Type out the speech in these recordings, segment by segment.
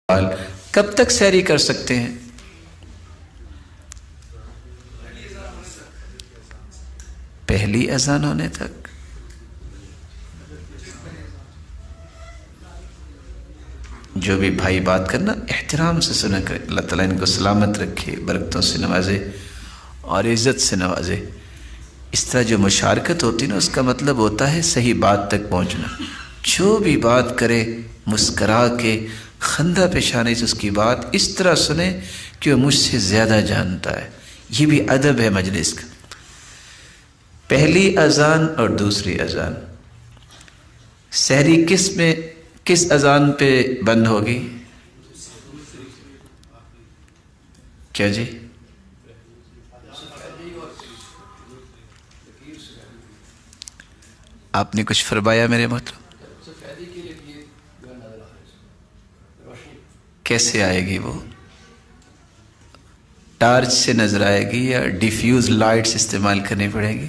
کب تک سحری کر سکتے ہیں؟ پہلی اذان ہونے تک۔ جو بھی بھائی بات کرنا احترام سے سنا کرے، اللہ تعالیٰ ان کو سلامت رکھے، برکتوں سے نوازے اور عزت سے نوازے۔ اس طرح جو مشارکت ہوتی نا، اس کا مطلب ہوتا ہے صحیح بات تک پہنچنا۔ جو بھی بات کرے مسکرا کے خندہ پیشانی سے اس کی بات اس طرح سنے کہ وہ مجھ سے زیادہ جانتا ہے۔ یہ بھی ادب ہے مجلس کا۔ پہلی اذان اور دوسری اذان، سحری کس اذان پہ بند ہوگی؟ کیا جی؟ آپ نے کچھ فرمایا میرے محترم؟ کیسے آئے گی وہ؟ ٹارچ سے نظر آئے گی یا ڈیفیوز لائٹس استعمال کرنی پڑے گی؟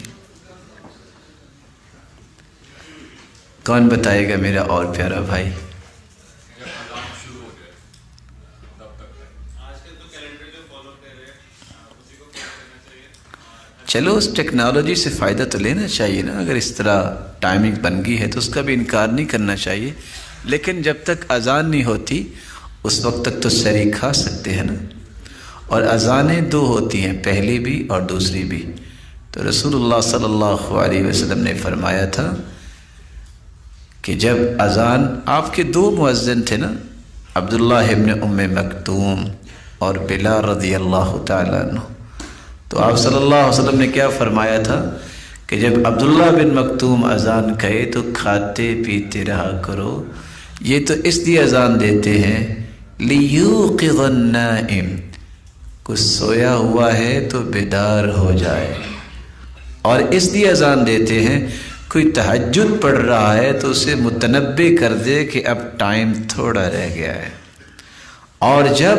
کون بتائے گا میرا اور پیارا بھائی؟ چلو اس ٹیکنالوجی سے فائدہ تو لینا چاہیے نا۔ اگر اس طرح ٹائمنگ بن گئی ہے تو اس کا بھی انکار نہیں کرنا چاہیے، لیکن جب تک اذان نہیں ہوتی اس وقت تک تو سحری کھا سکتے ہیں نا۔ اور اذانیں دو ہوتی ہیں، پہلی بھی اور دوسری بھی۔ تو رسول اللہ صلی اللہ علیہ وسلم نے فرمایا تھا کہ جب اذان، آپ کے دو مؤذن تھے نا، عبداللہ ابن ام مکتوم اور بلال رضی اللہ تعالیٰ عنہ، تو آپ صلی اللہ علیہ وسلم نے کیا فرمایا تھا کہ جب عبداللہ بن مکتوم اذان کہے تو کھاتے پیتے رہا کرو، یہ تو اس لیے اذان دیتے ہیں لیوقظ النائم، کچھ سویا ہوا ہے تو بیدار ہو جائے، اور اس لیے اذان دیتے ہیں کوئی تہجد پڑھ رہا ہے تو اسے متنبہ کر دے کہ اب ٹائم تھوڑا رہ گیا ہے، اور جب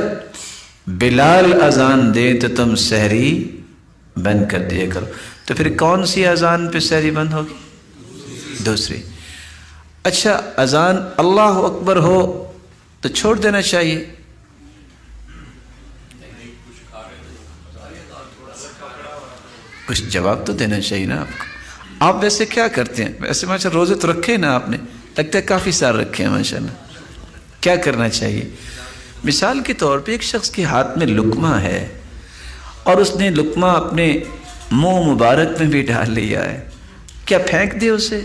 بلال اذان دے تو تم سحری بند کر دیا کرو۔ تو پھر کون سی اذان پہ سحری بند ہوگی؟ دوسری۔ اچھا، اذان اللہ اکبر ہو تو چھوڑ دینا چاہیے؟ کچھ جواب تو دینا چاہیے نا آپ کو۔ آپ ویسے کیا کرتے ہیں؟ ویسے ماشاء روزے تو رکھے نا آپ نے، لگتا ہے کافی سارے رکھے ہیں ماشاءاللہ۔ کیا کرنا چاہیے؟ مثال کے طور پہ ایک شخص کے ہاتھ میں لقمہ ہے اور اس نے لقمہ اپنے منہ مبارک میں بھی ڈال لیا ہے، کیا پھینک دے اسے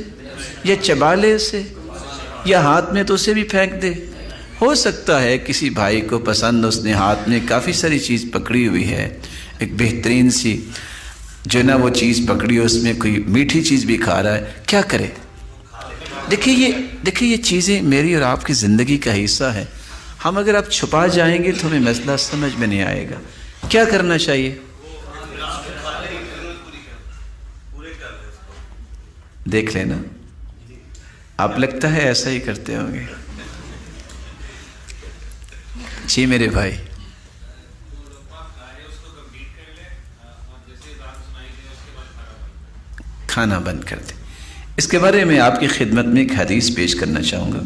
یا چبا لے اسے یا ہاتھ میں تو اسے بھی پھینک دے؟ ہو سکتا ہے کسی بھائی کو پسند، اس نے ہاتھ میں کافی ساری چیز پکڑی ہوئی ہے، ایک بہترین سی جو نا وہ چیز پکڑی ہو، اس میں کوئی میٹھی چیز بھی کھا رہا ہے، کیا کرے؟ دیکھیے یہ چیزیں میری اور آپ کی زندگی کا حصہ ہے۔ ہم اگر آپ چھپا جائیں گے تو ہمیں مسئلہ سمجھ میں نہیں آئے گا۔ کیا کرنا چاہیے؟ دیکھ لینا، آپ لگتا ہے ایسا ہی کرتے ہوں گے۔ جی میرے بھائی، کھانا بند کر دیں۔ اس کے بارے میں آپ کی خدمت میں ایک حدیث پیش کرنا چاہوں گا۔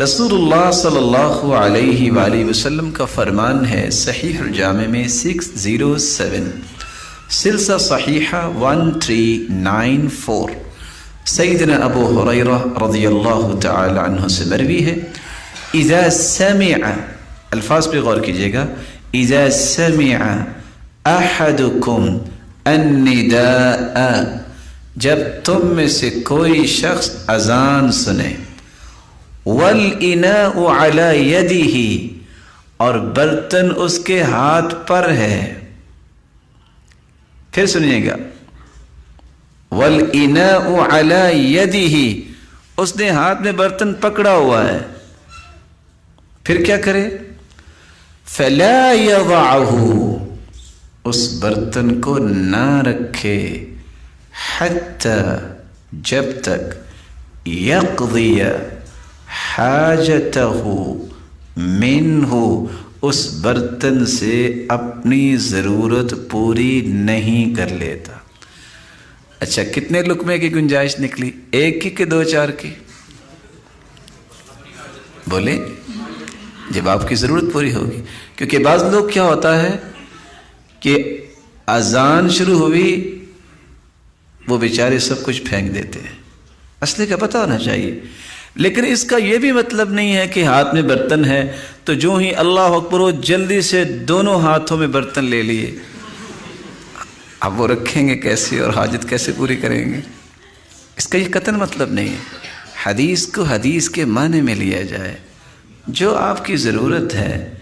رسول اللہ صلی اللہ علیہ وآلہ وسلم کا فرمان ہے، صحیح الجامع میں 607، سلسلہ صحیحہ 1394، سیدنا ابو ہریرہ رضی اللہ تعالی عنہ سے مروی ہے، اذا سمع، الفاظ پہ غور کیجئے گا، اذا سمع احدکم النداء، جب تم میں سے کوئی شخص اذان سنے، وَالْإِنَاءُ عَلَى يَدِهِ، اور برتن اس کے ہاتھ پر ہے۔ پھر سنیے گا، وَالْإِنَاءُ عَلَى يَدِهِ، اس نے ہاتھ میں برتن پکڑا ہوا ہے، پھر کیا کرے؟ فَلَا يَضَعُهُ، اس برتن کو نہ رکھے، حَتَّى، جب تک، يَقْضِيَ حاجتہ منہ، اس برتن سے اپنی ضرورت پوری نہیں کر لیتا۔ اچھا، کتنے لقمے کی گنجائش نکلی؟ ایک کی کہ دو چار کی؟ بولے جب آپ کی ضرورت پوری ہوگی. کیونکہ بعض لوگ کیا ہوتا ہے کہ اذان شروع ہوئی وہ بیچارے سب کچھ پھینک دیتے ہیں. اصل کا پتہ ہونا چاہیے. لیکن اس کا یہ بھی مطلب نہیں ہے کہ ہاتھ میں برتن ہے تو جو ہی اللہ اکبر ہو جلدی سے دونوں ہاتھوں میں برتن لے لیے. اب وہ رکھیں گے کیسے اور حاجت کیسے پوری کریں گے؟ اس کا یہ قطعاً مطلب نہیں ہے. حدیث کو حدیث کے معنی میں لیا جائے. جو آپ کی ضرورت ہے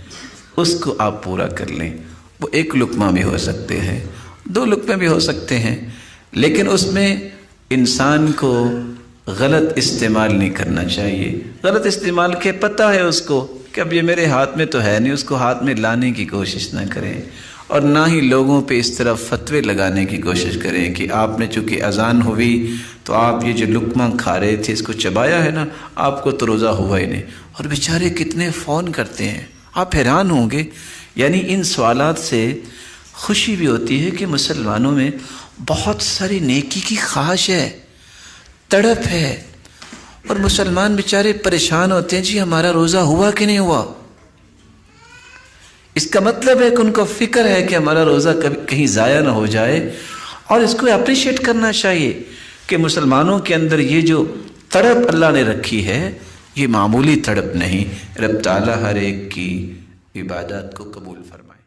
اس کو آپ پورا کر لیں. وہ ایک لقمہ بھی ہو سکتے ہیں، 2 لقمے بھی ہو سکتے ہیں، لیکن اس میں انسان کو غلط استعمال نہیں کرنا چاہیے. غلط استعمال کے پتہ ہے اس کو کہ اب یہ میرے ہاتھ میں تو ہے نہیں، اس کو ہاتھ میں لانے کی کوشش نہ کریں. اور نہ ہی لوگوں پہ اس طرح فتوے لگانے کی کوشش کریں کہ آپ نے چونکہ اذان ہوئی تو آپ یہ جو لقمہ کھا رہے تھے اس کو چبایا ہے نا، آپ کو تو روزہ ہوا ہی نہیں. اور بیچارے کتنے فون کرتے ہیں، آپ حیران ہوں گے. یعنی ان سوالات سے خوشی بھی ہوتی ہے کہ مسلمانوں میں بہت ساری نیکی کی خواہش ہے، تڑپ ہے. اور مسلمان بیچارے پریشان ہوتے ہیں جی ہمارا روزہ ہوا کہ نہیں ہوا. اس کا مطلب ہے کہ ان کو فکر ہے کہ ہمارا روزہ کہیں ضائع نہ ہو جائے. اور اس کو اپریشیٹ کرنا چاہیے کہ مسلمانوں کے اندر یہ جو تڑپ اللہ نے رکھی ہے یہ معمولی تڑپ نہیں. رب تعالیٰ ہر ایک کی عبادات کو قبول فرمائے.